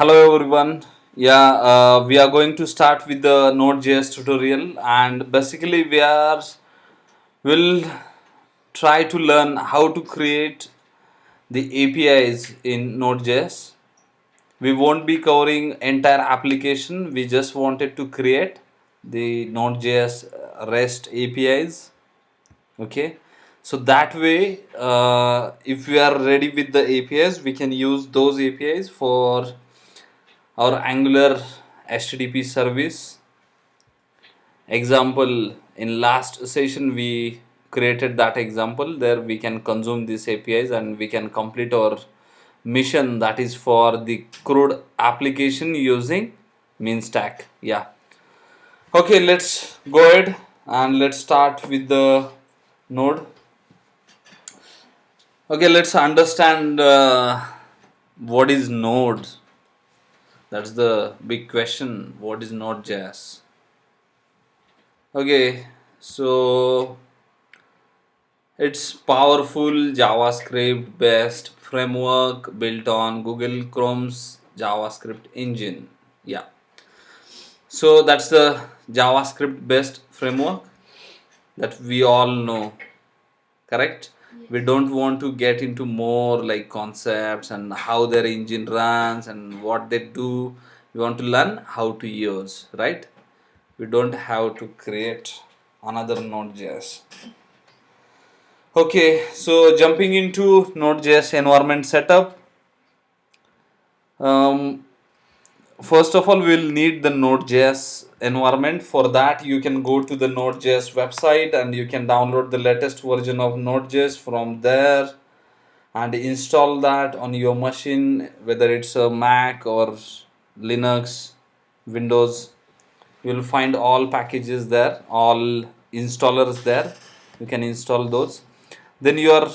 Hello everyone. We are going to start with the Node.js tutorial, and basically will try to learn how to create the APIs in Node.js. We won't be covering entire application. We just wanted to create the Node.js REST APIs. Okay, so that way, if we are ready with the APIs, we can use those APIs for our Angular HTTP service. Example, in last session we created that example. There we can consume these APIs and we can complete our mission, that is for the CRUD application using min stack. Yeah, okay, let's go ahead and let's start with the node. Okay, let's understand what is node. That's the big question. What is Node.js? Okay, so it's powerful JavaScript based framework built on Google Chrome's JavaScript engine. Yeah, so that's the JavaScript based framework that we all know, correct? We don't want to get into more like concepts and how their engine runs and what they do. We want to learn how to use, right? We don't have to create another Node.js. Okay, so jumping into Node.js environment setup. Um, First of all, we'll need the Node.js environment. For that, you can go to the Node.js website and you can download the latest version of Node.js from there and install that on your machine, whether it's a Mac or Linux, Windows. You'll find all packages there, all installers there. You can install those. Then you are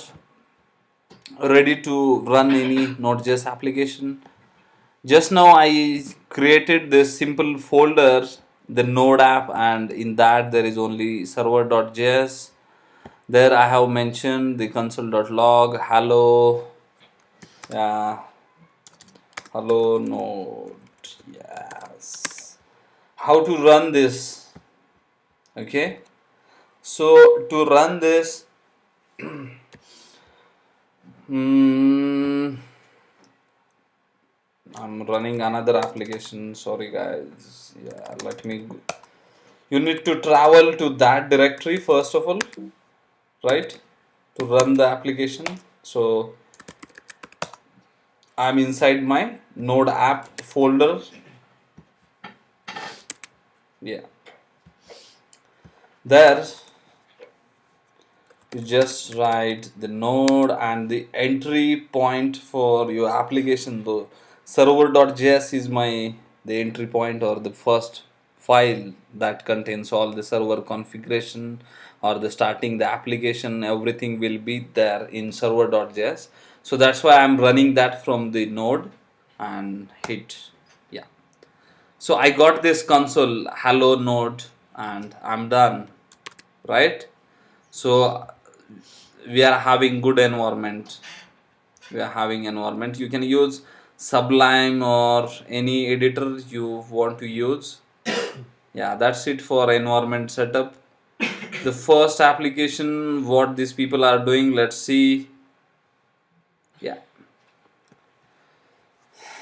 ready to run any Node.js application. Just now I created this simple folder, the node app, and in that there is only server.js. There I have mentioned the console.log hello, hello node. Yes, how to run this. Okay, so to run this, I'm running another application. Sorry, guys. Yeah, let me. You need to travel to that directory first of all, right? To run the application. So I'm inside my Node app folder. Yeah. There, you just write the node and the entry point for your application. Though server.js is my the entry point or the first file that contains all the server configuration or the starting the application. Everything will be there in server.js. So that's why I'm running that from the node and hit. Yeah, so I got this console hello node and I'm done, right? So we are having good environment. We are having environment. You can use Sublime or any editor you want to use. Yeah, that's it for environment setup. The first application what these people are doing, let's see. Yeah,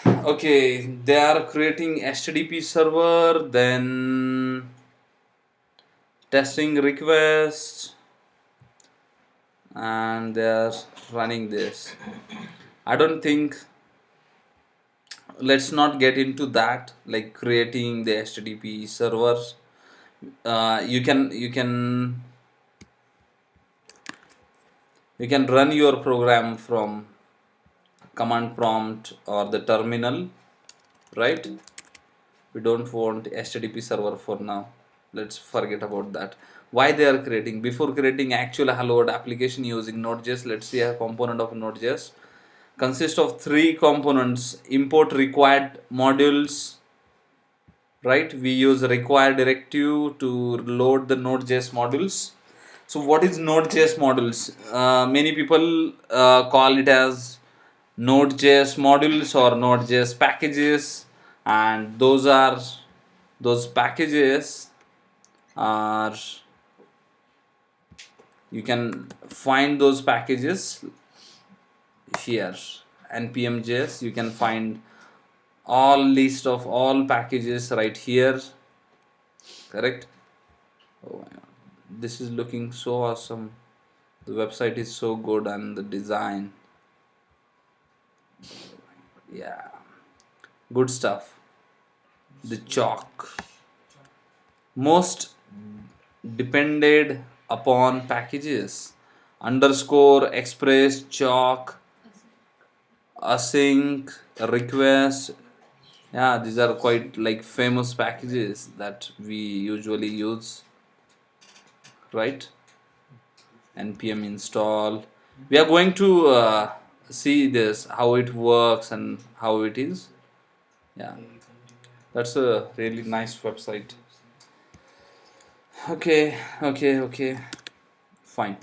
okay, they are creating HTTP server, then testing request, and they are running this. I don't think, let's not get into that, like creating the HTTP servers. You can run your program from command prompt or the terminal, right? We don't want HTTP server for now. Let's forget about that. Why they are creating? Before creating actual hello world application using Node.js, let's see a component of Node.js consists of three components: import required modules, right? We use require directive to load the Node.js modules. So what is Node.js modules? Many people call it as Node.js modules or Node.js packages, and those packages are, you can find those packages here. npm.js, you can find all list of all packages right here, correct? Oh my God. This is looking so awesome. The website is so good and the design, yeah, good stuff. The chalk, most depended upon packages, underscore, express, chalk, async, request. Yeah, these are quite like famous packages that we usually use, right? npm install. We are going to see this, how it works and how it is. Yeah, that's a really nice website. Okay, okay, okay, fine.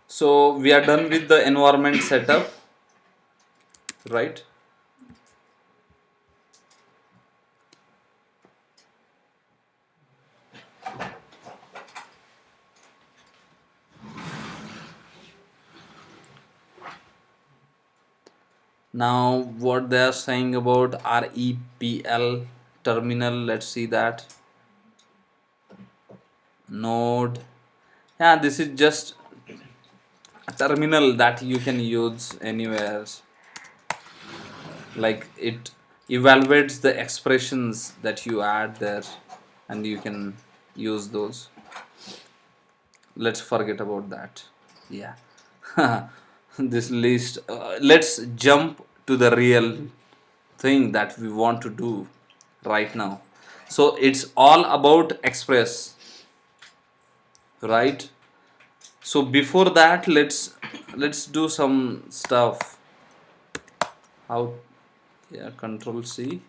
So we are done with the environment setup, right? Now what they are saying about REPL terminal, let's see that. Node, yeah, this is just a terminal that you can use anywhere, like it evaluates the expressions that you add there and you can use those. Let's forget about that. Yeah. This list, let's jump to the real thing that we want to do right now. So it's all about express, right? So before that, let's do some stuff. How? Yeah, control C,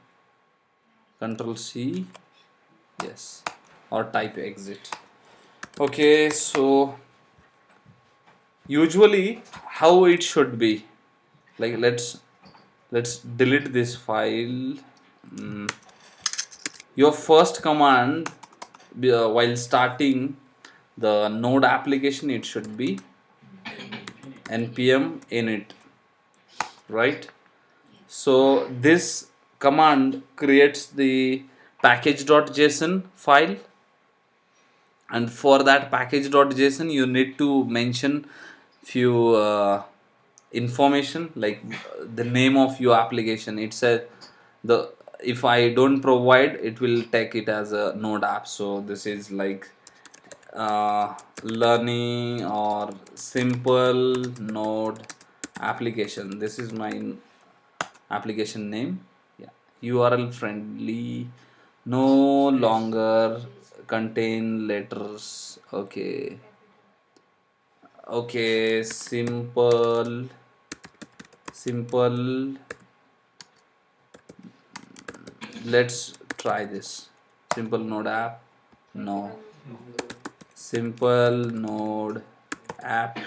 yes, or type exit. Okay, so usually how it should be, like let's delete this file. Your first command while starting the node application, it should be npm init, right? So this command creates the package.json file, and for that package.json you need to mention few information, like the name of your application. It's a, the, if I don't provide, it will take it as a node app. So this is like learning or simple node application. This is my application name. Yeah, url friendly, no longer contain letters. Okay, okay, simple, let's try this. Simple node app, no. Simple node app,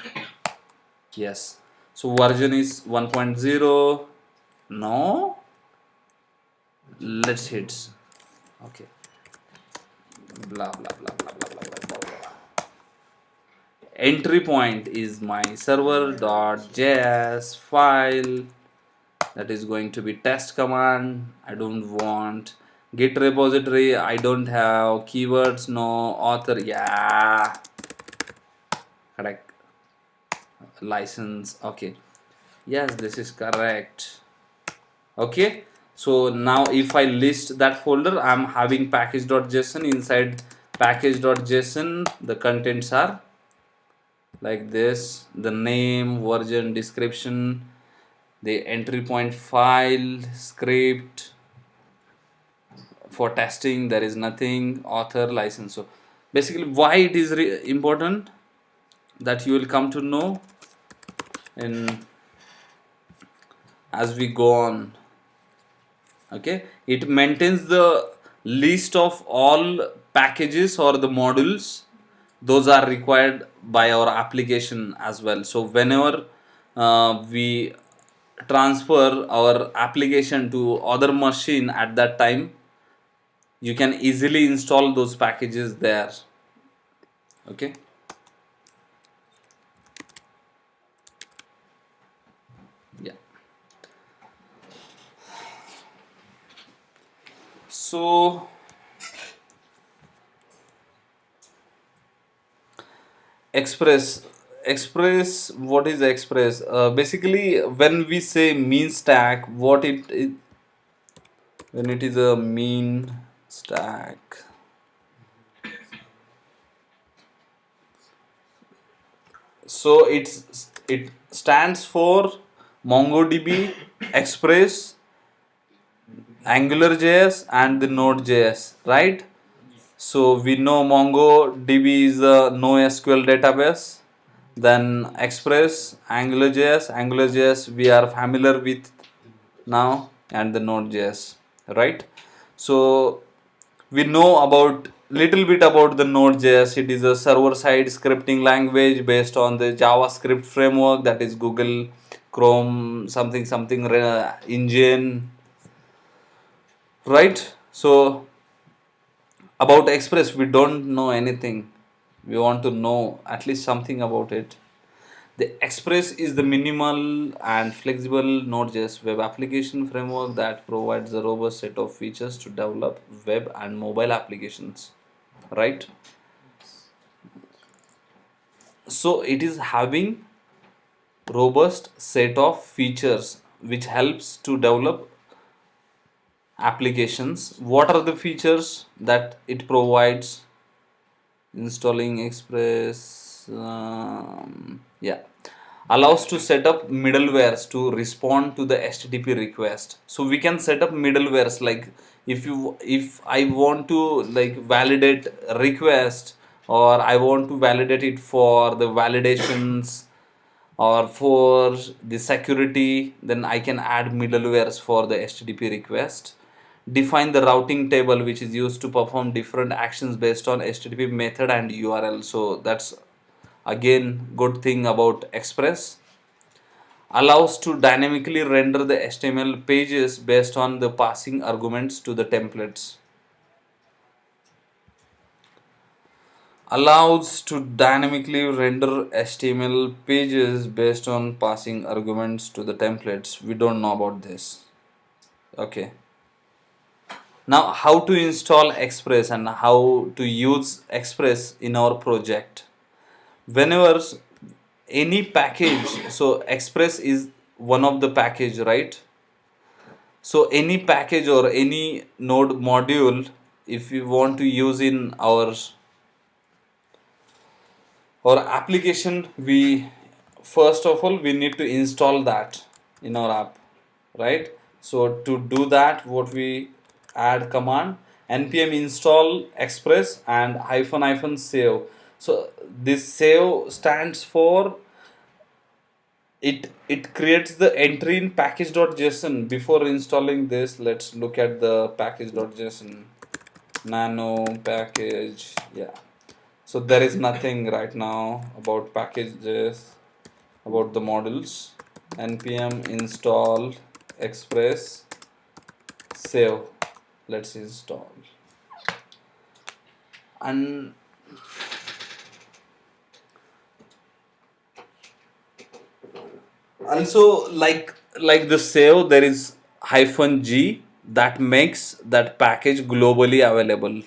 yes. So version is 1.0, no. Let's hit, okay, blah blah blah blah blah blah blah blah. Entry point is my server.js file. That is going to be test command. I don't want git repository. I don't have keywords, no author. Yeah, correct. License, okay, yes, this is correct. Okay, so now if I list that folder, I'm having package.json. Inside package.json, the contents are like this: the name, version, description, the entry point file, script. For testing there is nothing, author, license. So basically why it is important, that you will come to know in as we go on. Okay, it maintains the list of all packages or the modules those are required by our application as well. So whenever we transfer our application to other machine, at that time you can easily install those packages there. Okay. Yeah. So express express, what is express? Basically, when we say mean stack, when it is a mean stack, so it stands for MongoDB, Express, AngularJS, and the Node.js, right? So we know MongoDB is a NoSQL database. Then Express, AngularJS we are familiar with now, and the Node.js, right? So we know about little bit about the Node.js. It is a server-side scripting language based on the JavaScript framework, that is Google Chrome something something engine, right? So about Express, we don't know anything. We want to know at least something about it. The Express is the minimal and flexible Node.js web application framework that provides a robust set of features to develop web and mobile applications. Right? So it is having robust set of features which helps to develop applications. What are the features that it provides? Installing Express, yeah, allows to set up middlewares to respond to the HTTP request. So we can set up middlewares, like if I want to like validate request, or I want to validate it for the validations or for the security, then I can add middlewares for the HTTP request. Define the routing table which is used to perform different actions based on HTTP method and URL. So that's again good thing about Express. Allows to dynamically render the HTML pages based on the passing arguments to the templates. Allows to dynamically render HTML pages based on passing arguments to the templates. We don't know about this. Okay. Now, how to install Express and how to use Express in our project. Whenever any package, so Express is one of the package, right? So any package or any node module, if we want to use in our application, we first of all we need to install that in our app, right? So to do that, what we add command npm install express and hyphen hyphen save. So this save stands for it creates the entry in package.json. Before installing this, let's look at the package.json nano package. Yeah, so there is nothing right now about packages, about the modules. Npm install express save. Let's install. And also, like the save, there is hyphen g that makes that package globally available.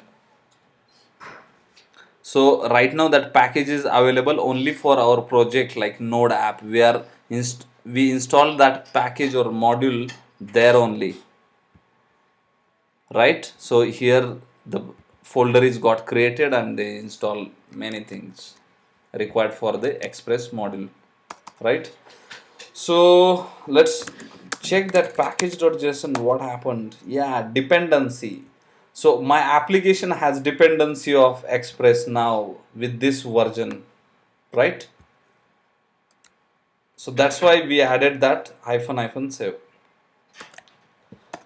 So right now that package is available only for our project like node app. We install that package or module there only, right? So here the folder is got created and they install many things required for the express module, right? So let's check that package.json. What happened? Yeah, dependency. So my application has dependency of express now with this version, right? So that's why we added that hyphen hyphen save.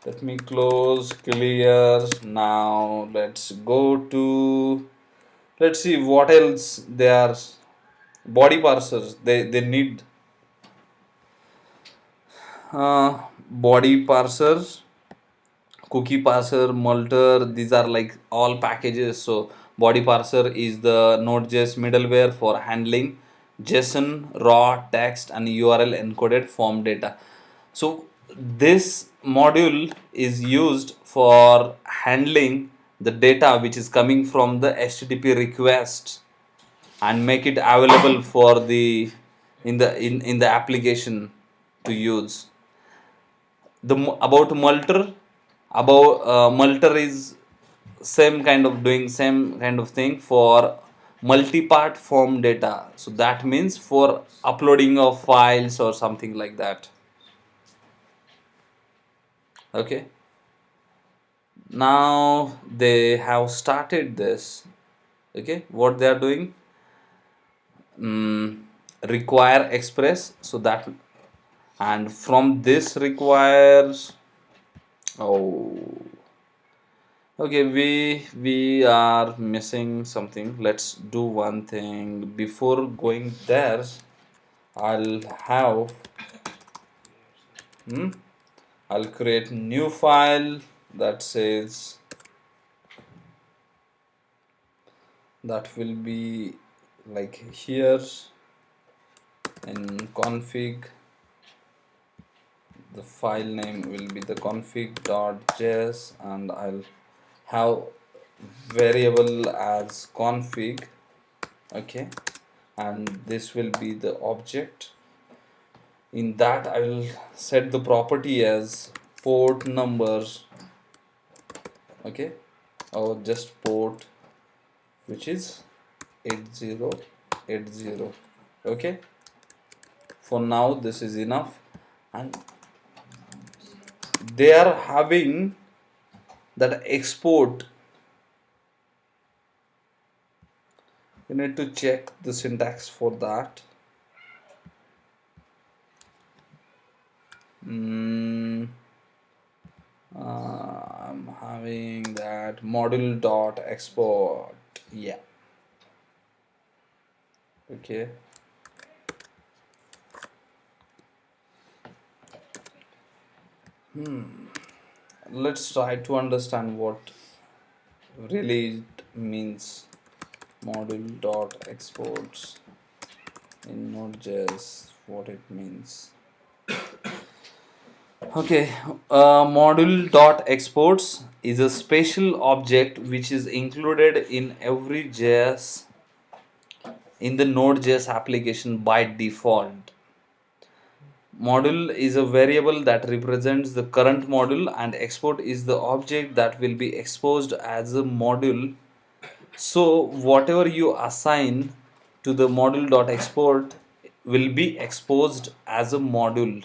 Let me close, clear. Now let's go to Let's see what else they are. Body parsers, they need body parser, cookie parser, multer. These are like all packages. So body parser is the Node.js middleware for handling JSON, raw text, and URL encoded form data. So this module is used for handling the data which is coming from the HTTP request and make it available for the in the application to use. About multer, about multer is same kind of doing same kind of thing for multi-part form data. So that means for uploading of files or something like that. Okay, now they have started this. Okay, what they are doing, require express, so that, and from this requires, oh, okay, we are missing something. Let's do one thing before going there. I'll have, I'll create new file that says, that will be like here in config. The file name will be the config.js, and I'll have variable as config. Okay, and this will be the object. In that I will set the property as port number. Okay, or just port, which is 8080. Okay, for now this is enough. And they are having that export. You need to check the syntax for that. I'm having that module dot export. Yeah. Okay. Let's try to understand what really it means. Module dot exports in Node.js, what it means. Okay, module dot exports is a special object which is included in every JS in the Node.js application by default. Module is a variable that represents the current module, and export is the object that will be exposed as a module. So whatever you assign to the module dot export will be exposed as a module.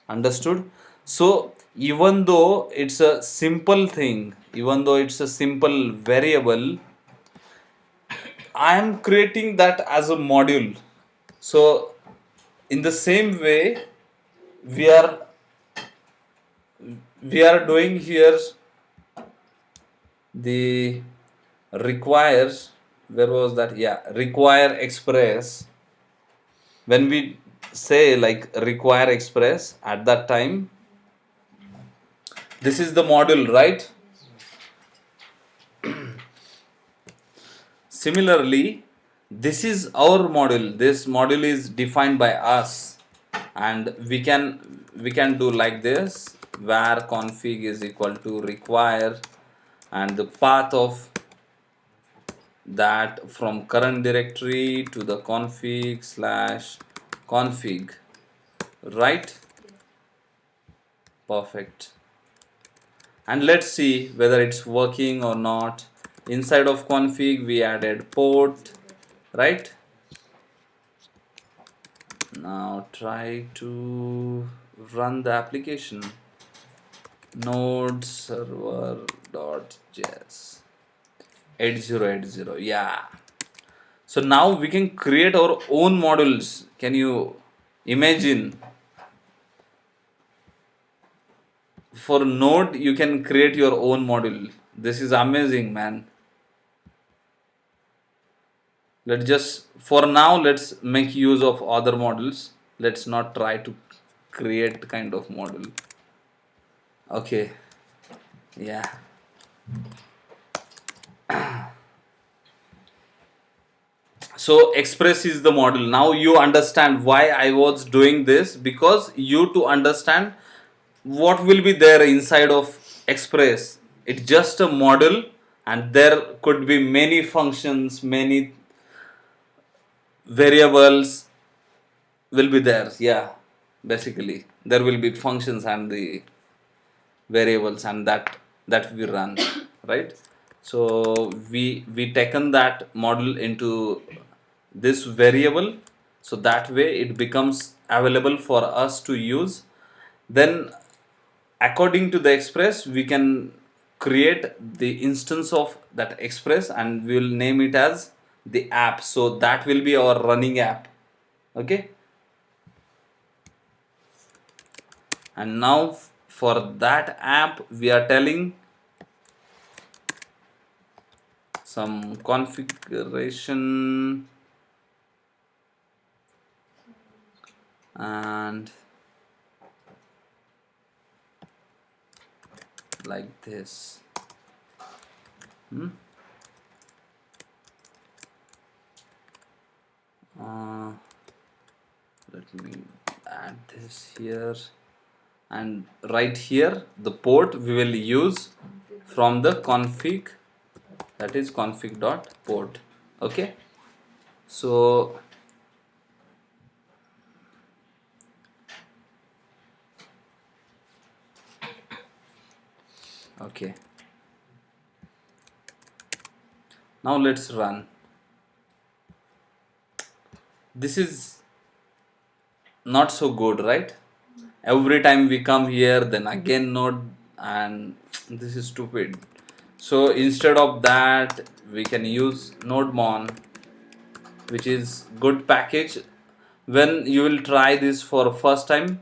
Understood? So even though it's a simple thing, even though it's a simple variable, I am creating that as a module. So in the same way, we are doing here the requires, where was that, yeah, require express. When we say like require express, at that time this is the module, right? Similarly, this is our module. This module is defined by us, and we can do like this, where config is equal to require, and the path of that from current directory to the config slash config, right? Perfect. And let's see whether it's working or not. Inside of config we added port, right? Now try to run the application. Node server.js 8080. Yeah. So now we can create our own modules. Can you imagine? For Node, you can create your own module. This is amazing, man. let's just for now let's make use of other models. Let's not try to create kind of model. Okay, yeah. So express is the model. Now you understand why I was doing this, because you to understand what will be there inside of express. It's just a model, and there could be many functions, many variables will be there. Yeah, basically there will be functions and the variables, and that we run right. So we taken that model into this variable, so that way it becomes available for us to use. Then according to the express we can create the instance of that express, and we will name it as the app. So that will be our running app. Okay, and now for that app we are telling some configuration, and like this. uh, Let me add this here, and right here the port we will use from the config, that is config.port. Okay, so okay, now let's run. This is not so good, right? Every time we come here then again node, and this is stupid. So instead of that we can use nodemon, which is good package. When you will try this for first time,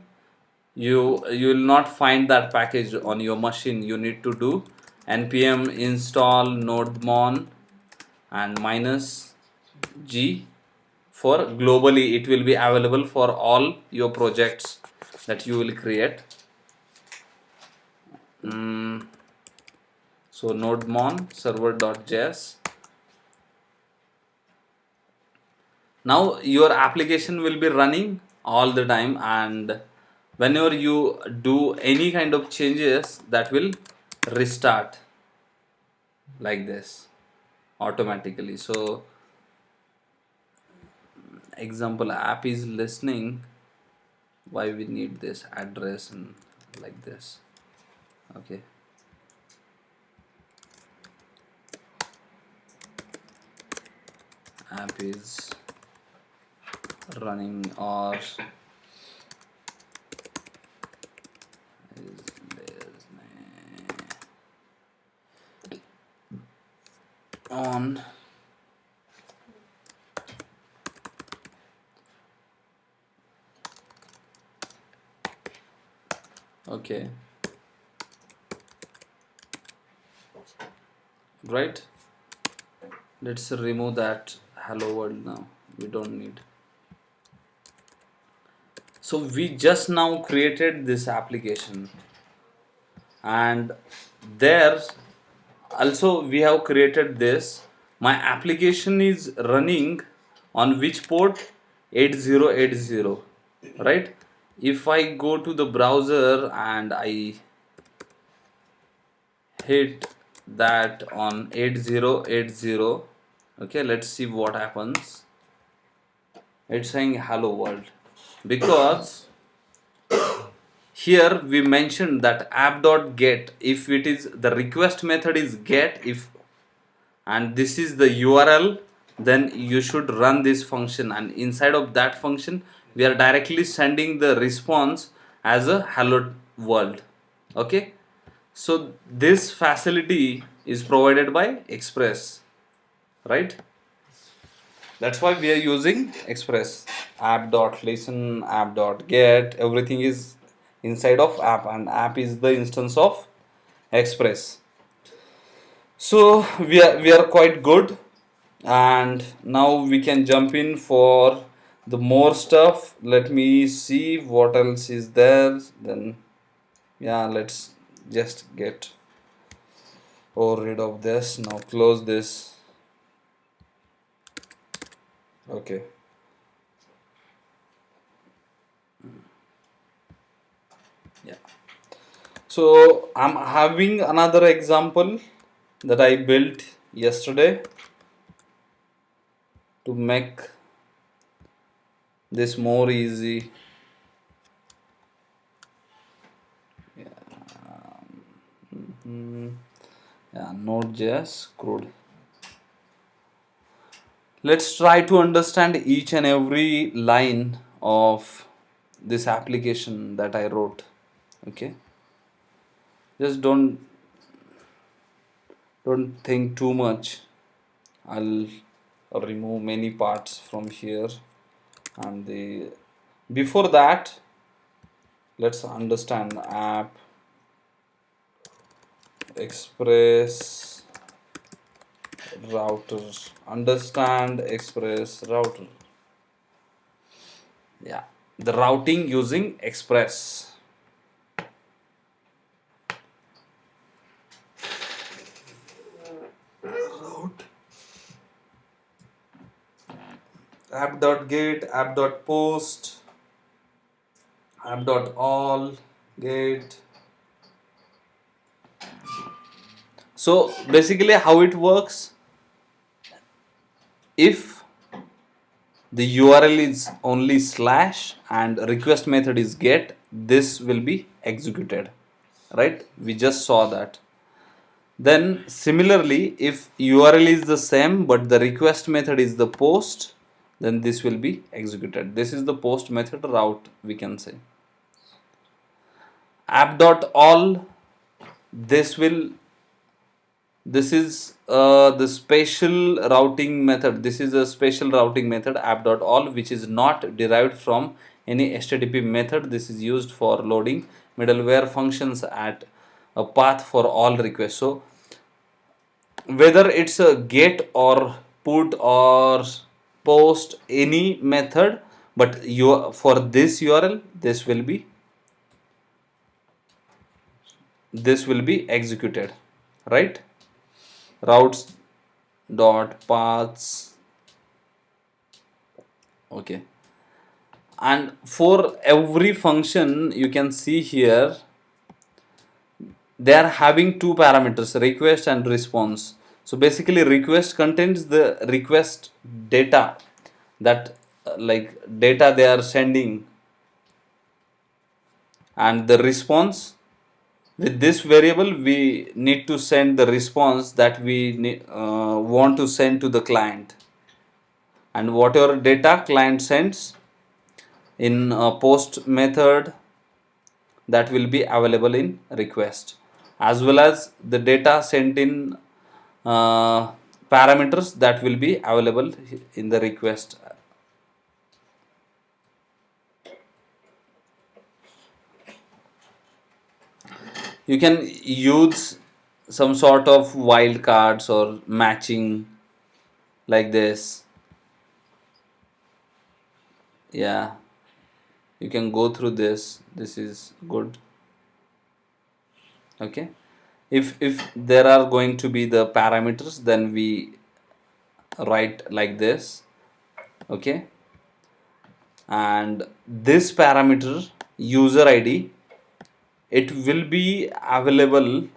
you will not find that package on your machine. You need to do npm install nodemon and -g. For globally it will be available for all your projects that you will create. So nodemon server.js. Now your application will be running all the time, and whenever you do any kind of changes, that will restart like this automatically. So example app is listening, why we need this address and like this. Okay, app is running, or is on. Okay, right, let's remove that hello world. Now we don't need. So we just now created this application, and there also we have created this. My application is running on which port? 8080, right? If I go to the browser and I hit that on 8080, okay, let's see what happens. It's saying hello world, because here we mentioned that app.get, if it is the request method is get, if and this is the URL, then you should run this function, and inside of that function we are directly sending the response as a hello world. Okay, so this facility is provided by express, right? That's why we are using express. App.listen, app.get, everything is inside of app, and app is the instance of express. So we are quite good. And now we can jump in for the more stuff. Let me see what else is there. Then yeah, let's just get rid of this. Now close this. Okay. Yeah. So I'm having another example that I built yesterday to make this more easy. Yeah, Node.js crude. Let's try to understand each and every line of this application that I wrote. Okay, just don't think too much. I'll remove many parts from here, and the before that, let's understand app express router. Understand express router. Yeah, the routing using express. Route app.get, app.post, app.all, get. So basically how it works, if the URL is only slash and request method is get, this will be executed, right? We just saw that. Then similarly, if URL is the same but the request method is the post, then this will be executed. This is the post method route, we can say. App.all, this is the special routing method. This is a special routing method app.all, which is not derived from any HTTP method. This is used for loading middleware functions at a path for all requests. So whether it's a get or put or post, any method, but you for this URL, this will be executed, right? Routes dot paths. Okay, and for every function you can see here they are having two parameters, request and response. So basically request contains the request data, that like data they are sending, and the response, with this variable we need to send the response that we want to send to the client, and whatever data client sends in a post method, that will be available in request, as well as the data sent in parameters that will be available in the request. You can use some sort of wildcards or matching like this. Yeah, you can go through this. This is good. Okay, if there are going to be the parameters, then we write like this. Okay, and this parameter user id, it will be available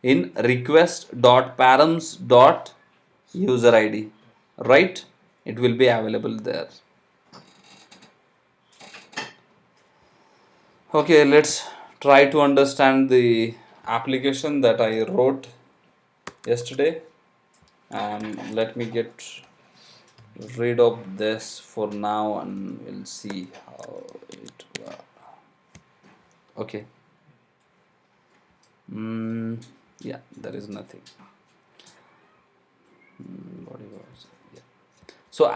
in request.params.user id, right? It will be available there. Okay, let's try to understand the application that I wrote yesterday, and let me get rid of this for now and we'll see how it works. Okay. Yeah, there is nothing. Body was, yeah. So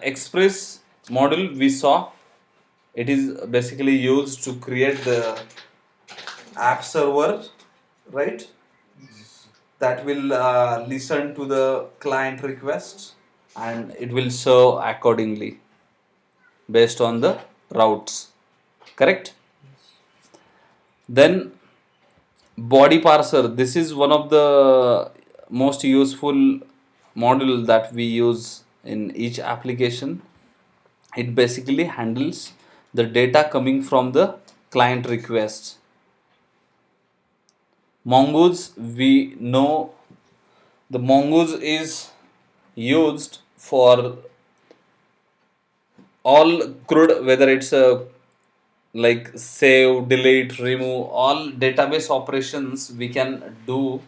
express model we saw, it is basically used to create the app server, right? that will listen to the client request and it will serve accordingly based on the routes. Correct? Then body parser. This is one of the most useful module that we use in each application. It basically handles the data coming from the client request. Mongoose, we know the mongoose is used for all CRUD, whether it's a like save, delete, remove, all database operations we can do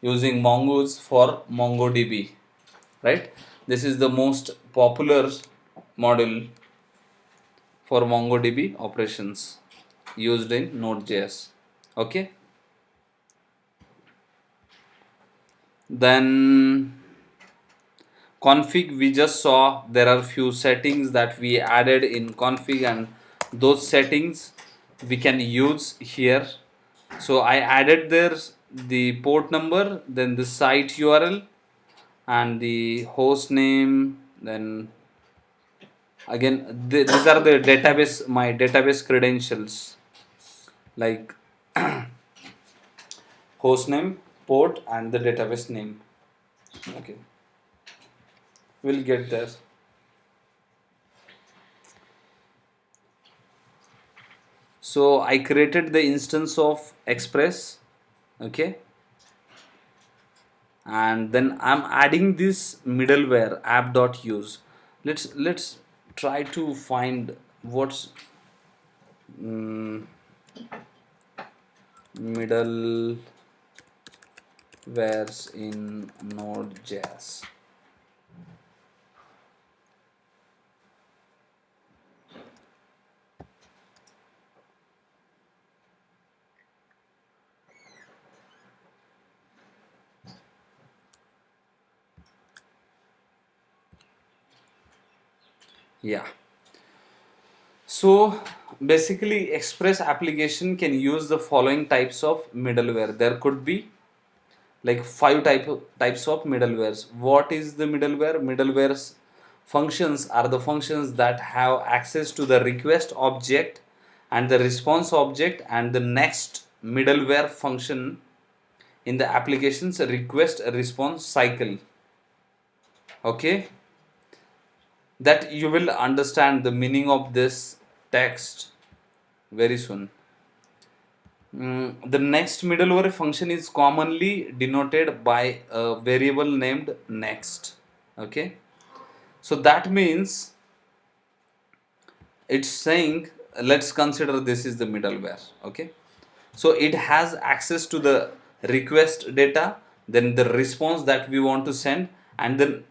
using mongoose for MongoDB, right? This is the most popular model for MongoDB operations used in Node.js. Okay, then config, we just saw there are few settings that we added in config and those settings we can use here. So I added there the port number, then the site URL and the host name. Then again these are the database, my database credentials, like host name, port and the database name. Okay, we'll get there. So I created the instance of Express, okay, and then I'm adding this middleware app.use. Let's try to find what's middlewares in Node.js. Yeah. So basically Express application can use the following types of middleware. There could be like types of middlewares. What is the middleware? Middlewares functions are the functions that have access to the request object and the response object and the next middleware function in the application's request response cycle. Okay, that you will understand the meaning of this text very soon. The next middleware function is commonly denoted by a variable named next. Okay, so that means it's saying, let's consider this is the middleware. Okay, so it has access to the request data, then the response that we want to send, and then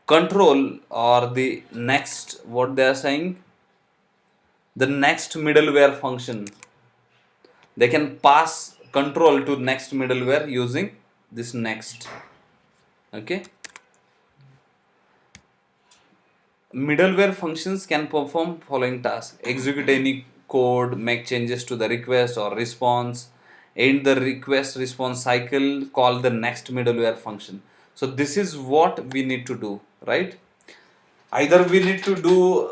control or the next, what they are saying, the next middleware function. They can pass control to next middleware using this next. Okay, middleware functions can perform following tasks: execute any code, make changes to the request or response, end the request response cycle, call the next middleware function. So this is what we need to do, right? Either we need to do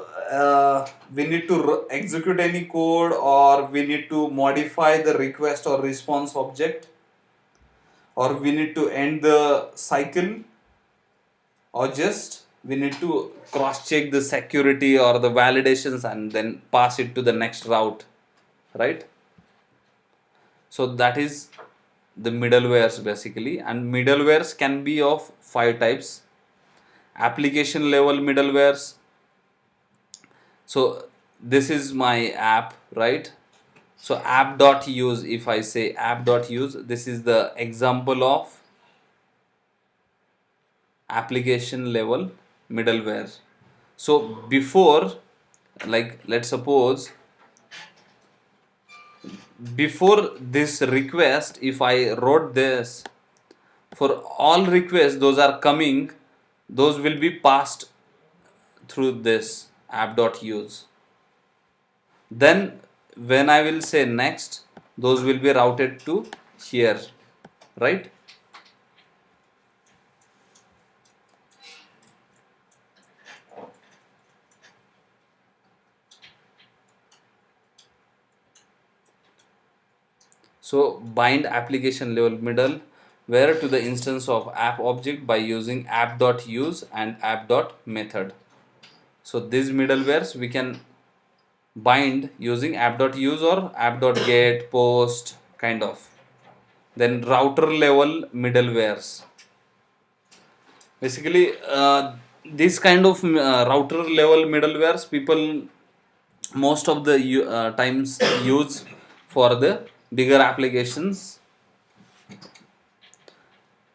we need to execute any code, or we need to modify the request or response object, or we need to end the cycle, or just we need to cross check the security or the validations and then pass it to the next route, right? So that is the middlewares basically, and middlewares can be of 5 types. Application level middlewares. So this is my app, right? So app.use, if I say app.use, this is the example of application level middleware. So before, like let's suppose before this request, if I wrote this, for all requests those are coming, those will be passed through this app.use. Then when I will say next, those will be routed to here, right? So bind application level middleware to the instance of app object by using app.use and app.method. So these middlewares we can bind using app.use or app.get post kind of. Then router level middlewares. Basically, this kind of router level middlewares people most of the times use for the bigger applications.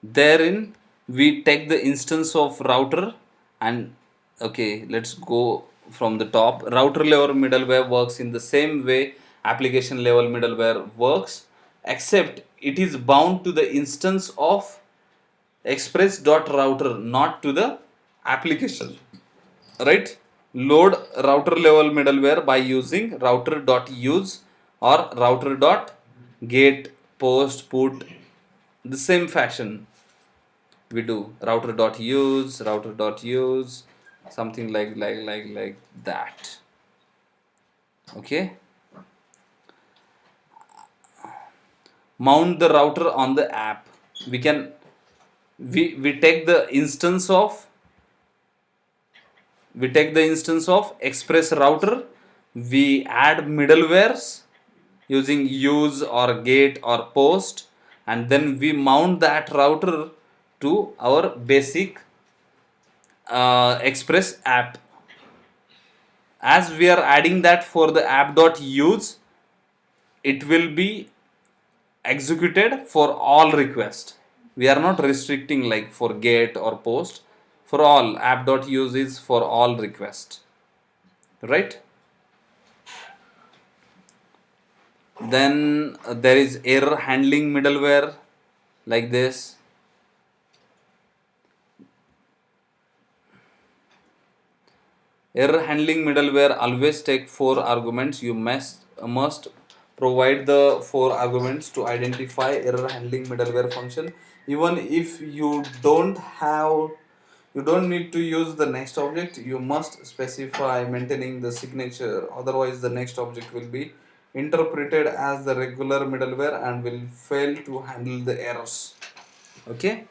Therein we take the instance of router and okay, let's go from the top. Router level middleware works in the same way application level middleware works, except it is bound to the instance of express.router, not to the application. Right? Load router level middleware by using router.use or router.get post put. The same fashion we do router.use something like that. Okay. Mount the router on the app. We can we take the instance of express router. We add middlewares using use or get or post, and then we mount that router to our basic express app. As we are adding that for the app.use, it will be executed for all requests. We are not restricting like for get or post. For all, app.use is for all requests, right? Then there is error handling middleware like this. Error handling middleware always take 4 arguments. You must provide the 4 arguments to identify error handling middleware function. Even if you don't need to use the next object, you must specify maintaining the signature. Otherwise, the next object will be interpreted as the regular middleware and will fail to handle the errors. Okay.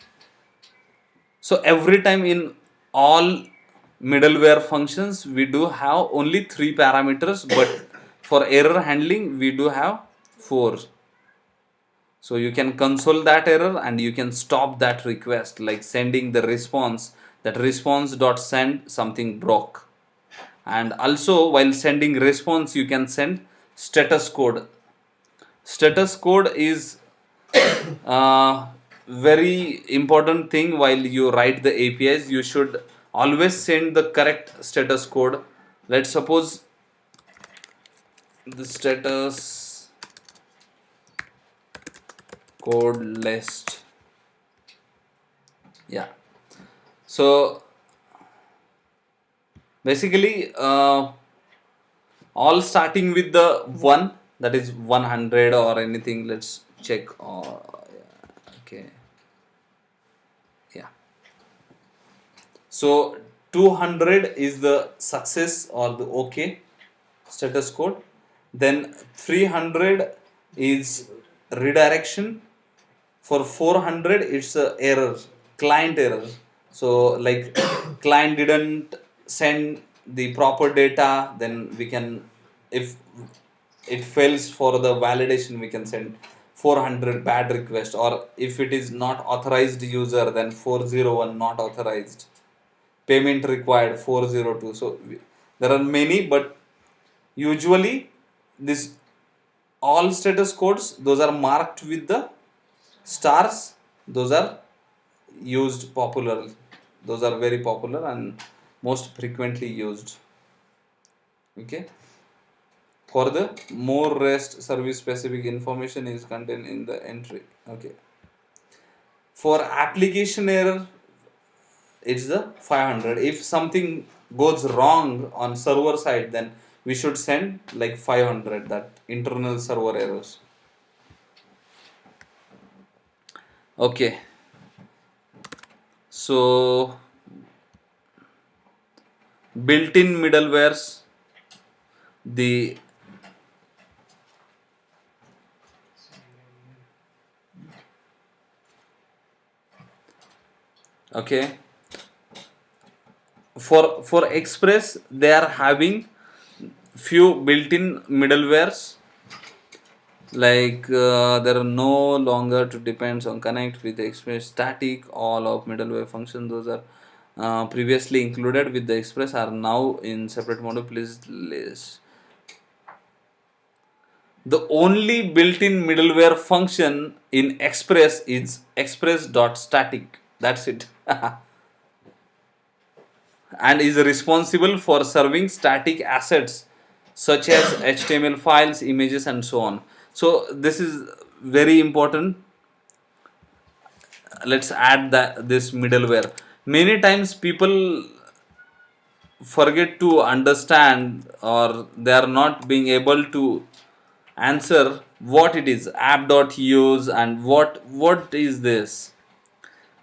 So every time in all middleware functions we do have only 3 parameters, but for error handling we do have 4. So you can console that error and you can stop that request, like sending the response, that response dot send something broke. And also while sending response you can send status code. Status code is very important thing. While you write the APIs, you should always send the correct status code. Let's suppose the status code list. Yeah. So basically, all starting with the 1, that is 100 or anything. Let's check. Okay. Yeah. So 200 is the success or the okay status code. Then 300 is redirection. For 400 it's a error, client error. So like client didn't send the proper data, then we can, if it fails for the validation, we can send 400 bad request. Or if it is not authorized user, then 401 not authorized, payment required 402. So there are many, but usually this all status codes, those are marked with the stars. Those are used popular, those are very popular and most frequently used. Okay. For the more REST service specific information is contained in the entry. Okay. For application error, it's the 500. If something goes wrong on server side, then we should send like 500, that internal server errors. Okay. So built-in middlewares, the Okay, for Express they are having few built-in middlewares, like there are no longer to depends on connect with the Express static. All of middleware functions those are previously included with the Express are now in separate module. Please list. The only built-in middleware function in Express is express.static. That's it. And is responsible for serving static assets such as HTML files, images, and so on. So this is very important. Let's add that this middleware. Many times people forget to understand, or they are not being able to answer what it is app.use and what is this.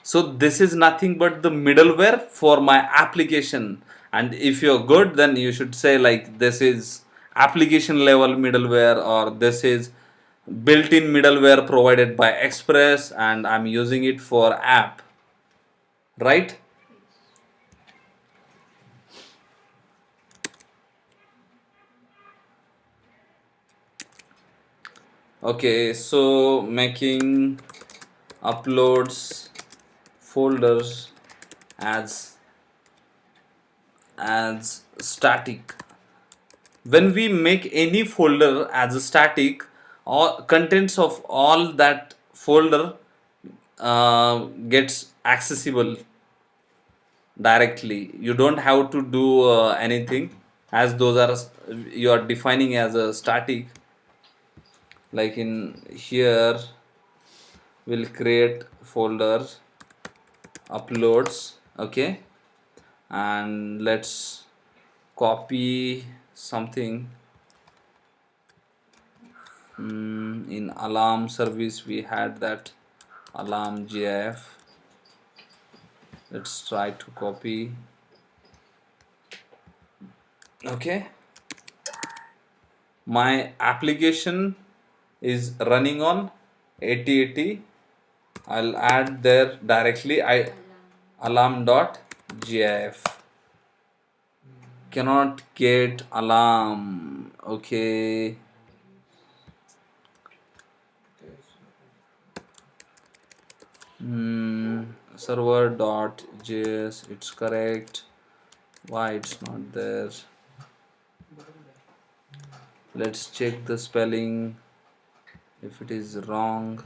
So this is nothing but the middleware for my application, and if you're good then you should say like this is application level middleware, or this is built-in middleware provided by Express and I'm using it for app, right? Okay, so making uploads folders as static. When we make any folder as a static, all contents of all that folder gets accessible directly. You don't have to do anything, as those are you are defining as a static. Like in here we'll create folder uploads. Okay, and let's copy something. In alarm service we had that alarm gif. Let's try to copy. Okay, my application is running on 8080. I'll add there directly alarm.gif. Cannot get alarm. Okay, server.js, it's correct. Why it's not there? Let's check the spelling if it is wrong.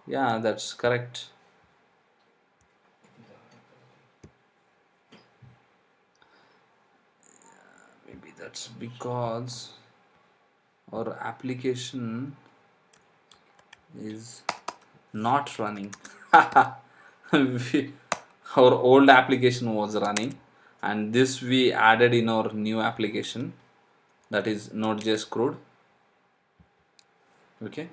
Yeah, that's correct. Maybe that's because our application is not running. Our old application was running, and this we added in our new application, that is NodeJS code. Okay,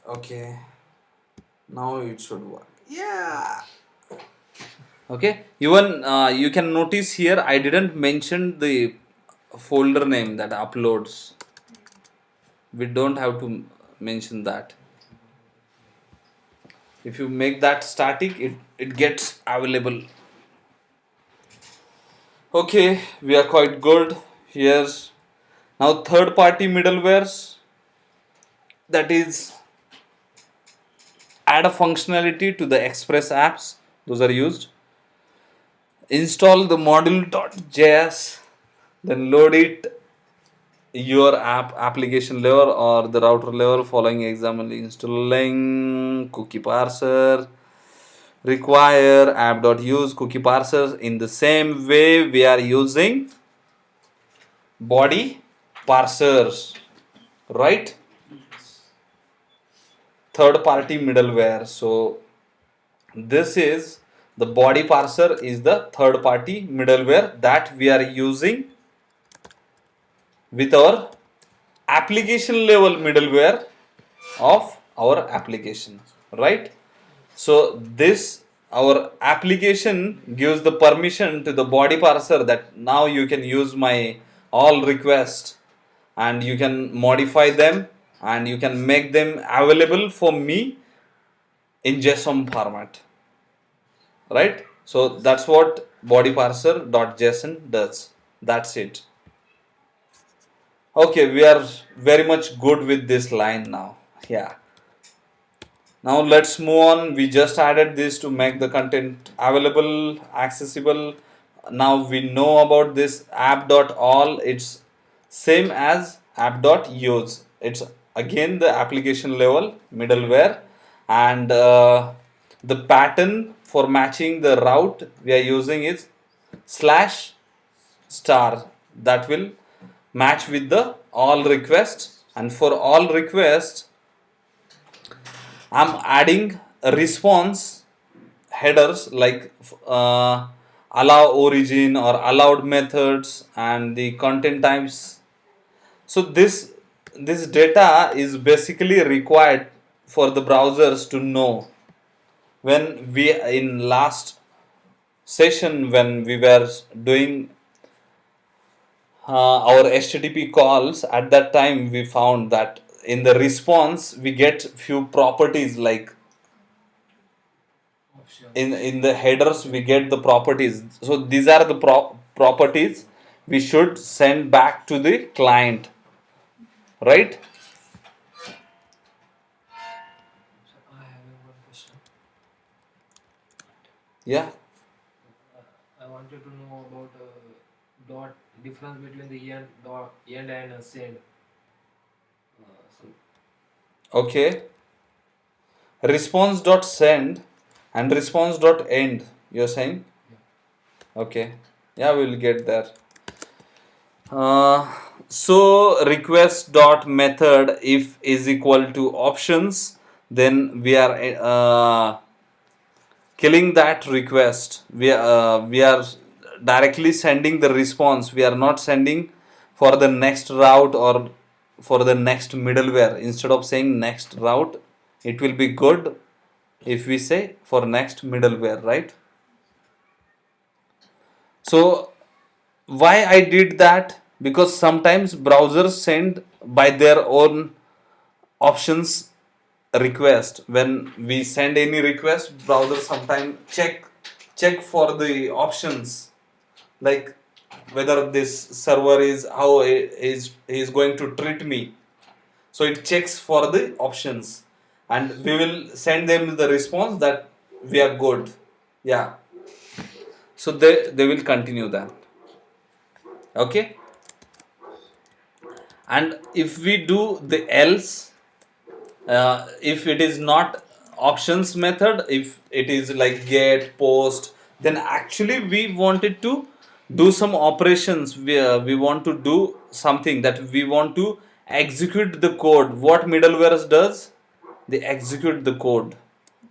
okay, now it should work. Yeah. Okay, even you can notice here I didn't mention the folder name, that uploads. We don't have to mention that. If you make that static, it gets available. Okay, we are quite good. Here's now third party middlewares, that is add a functionality to the Express apps. Those are used. Install the module.js, then load it your application level or the router level. Following example, installing cookie parser. Require app.use cookie parsers. In the same way we are using body parsers, right? Third party middleware. So this is the body parser is the third party middleware that we are using with our application level middleware of our application, right? So this our application gives the permission to the body parser that now you can use my all requests and you can modify them and you can make them available for me in JSON format, right? So that's what body parser.json does. That's it. Okay, we are very much good with this line now. Yeah. Now let's move on. We just added this to make the content available, accessible. Now we know about this app.all. It's same as app.use. It's again the application level middleware, and the pattern for matching the route we are using is slash star. That will match with the all requests, and for all requests I'm adding response headers like allow origin or allowed methods and the content types. So this data is basically required for the browsers to know. When we in last session when we were doing our HTTP calls, at that time we found that in the response we get few properties like in the headers we get the properties. So these are the properties we should send back to the client, right? I have one question. Yeah. I wanted to know about dot difference between the end and send. So Okay. Response.send and response.end, you're saying? Okay. Yeah, we'll get there. Uh, so request dot method if is equal to options, then we are killing that request. We are directly sending the response. We are not sending for the next route or for the next middleware. Instead of saying next route, it will be good if we say for next middleware, right? So why I did that? Because sometimes browsers send by their own options request. When we send any request, browser sometimes check for the options, like whether this server is how is going to treat me. So it checks for the options and we will send them the response that we are good. Yeah. So they will continue that. Okay. And if we do the else, if it is not options method, if it is like get post, then actually we wanted to do some operations. We want to do something that we want to execute the code. What middleware does, they execute the code.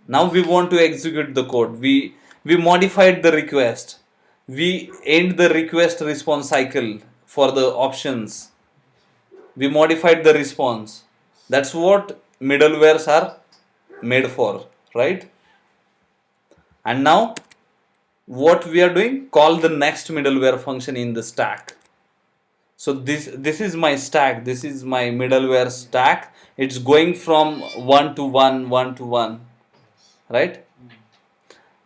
Now we want to execute the code. We modified the request, we end the request response cycle for the options, we modified the response. That's what middlewares are made for, right? And now what we are doing, call the next middleware function in the stack. So this is my stack, this is my middleware stack. It's going from 1 to 1, 1 to 1, right?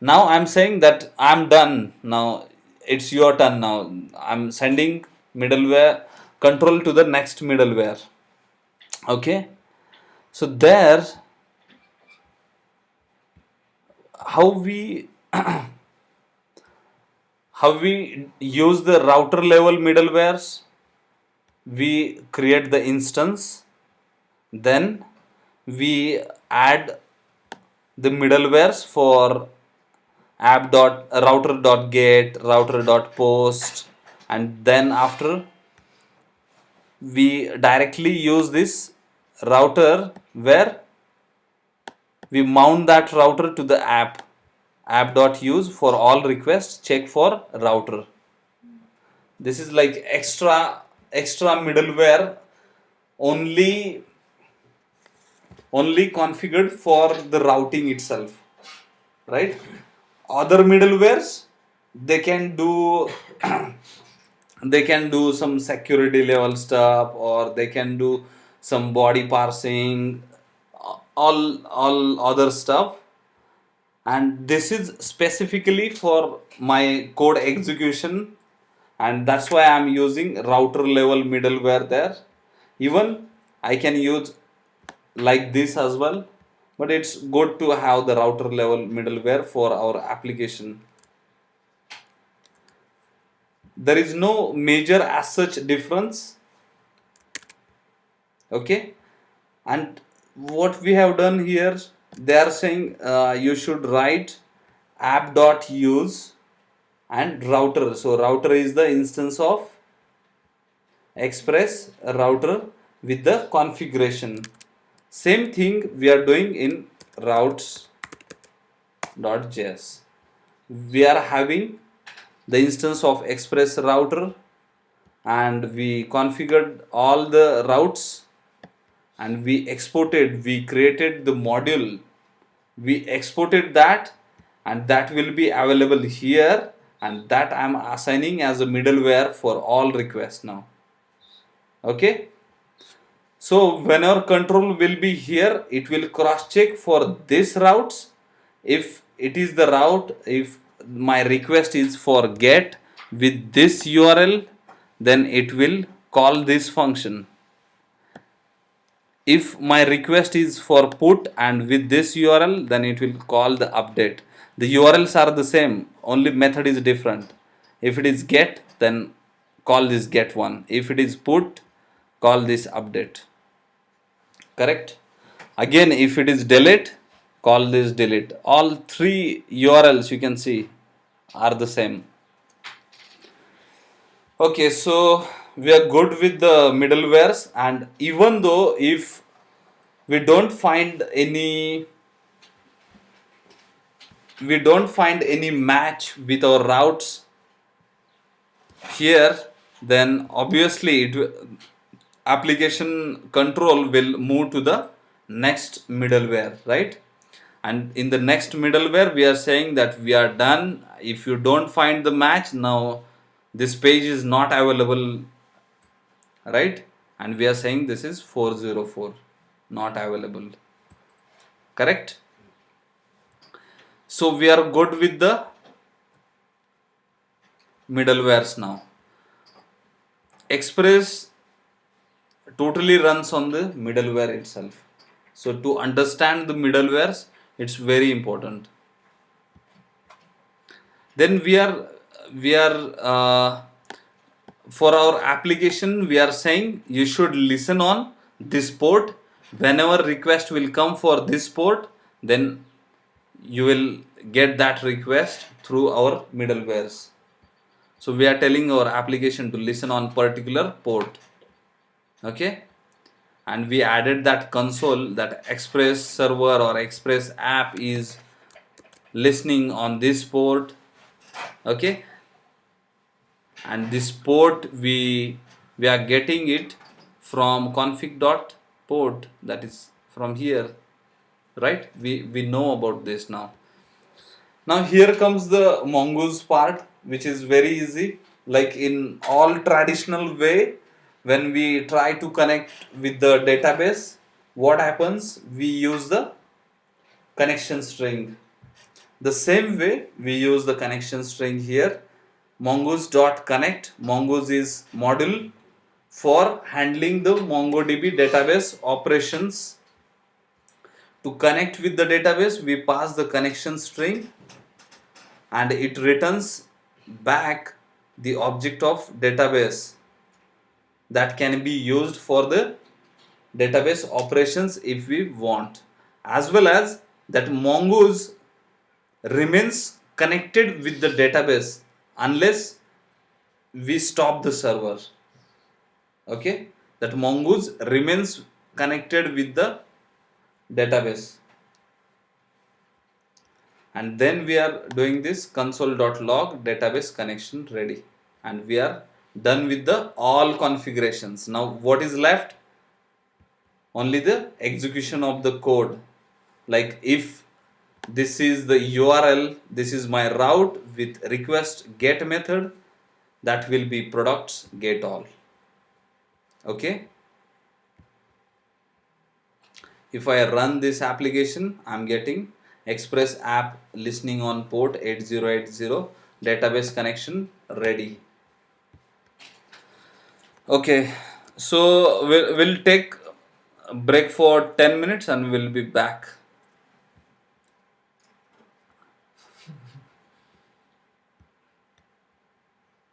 Now I'm saying that I'm done. Now it's your turn. Now I'm sending middleware control to the next middleware. Okay. So there, how we how we use the router level middlewares, we create the instance, then we add the middlewares for app dot router dot get, router dot post, and then after we directly use this router where we mount that router to the app.use for all requests, check for router. This is like extra extra middleware only configured for the routing itself, right? Other middlewares, they can do they can do some security level stuff, or they can do some body parsing, all other stuff. And this is specifically for my code execution, and that's why I'm using router level middleware there. Even I can use like this as well, but it's good to have the router level middleware for our application. There is no major as such difference. Okay. And what we have done here, they are saying you should write app.use and router. So router is the instance of express router with the configuration. Same thing we are doing in routes.js. We are having the instance of express router, and we configured all the routes, and we created the module, we exported that, and that will be available here, and that I'm assigning as a middleware for all requests now. Okay. So when our control will be here, it will cross check for this routes. If it is the route, if my request is for get with this URL, then it will call this function. If my request is for put and with this URL, then it will call the update. The URLs are the same, only method is different. If it is get, then call this get one. If it is put, call this update. Correct. Again, if it is delete, call this delete. All three URLs you can see are the same. Okay, so we are good with the middlewares, and even though if we don't find any match with our routes here, then obviously application control will move to the next middleware, right? And in the next middleware we are saying that we are done. If you don't find the match, now this page is not available, right? And we are saying this is 404 not available. Correct. So we are good with the middlewares now. Express totally runs on the middleware itself. So to understand the middlewares, it's very important. Then we are for our application, we are saying you should listen on this port. Whenever request will come for this port, then you will get that request through our middlewares. So we are telling our application to listen on particular port. Okay. And we added that console, that express server or express app is listening on this port. Okay. And this port we are getting it from config.port, that is from here, right? We know about this now. Now here comes the mongoose part, which is very easy. Like in all traditional way, when we try to connect with the database, what happens? We use the connection string. The same way we use the connection string here. Mongoose.connect. Mongoose is module for handling the MongoDB database operations. To connect with the database, we pass the connection string, and it returns back the object of database that can be used for the database operations if we want. As well as that mongoose remains connected with the database unless we stop the server. Okay, that mongoose remains connected with the database. And then we are doing this console.log database connection ready, and we are Done with the all configurations. Now what is left? Only the execution of the code. Like if this is the URL, this is my route with request get method, that will be products get all. Okay, if I run this application, I'm getting express app listening on port 8080, database connection ready. Okay, so we'll take a break for 10 minutes and we'll be back.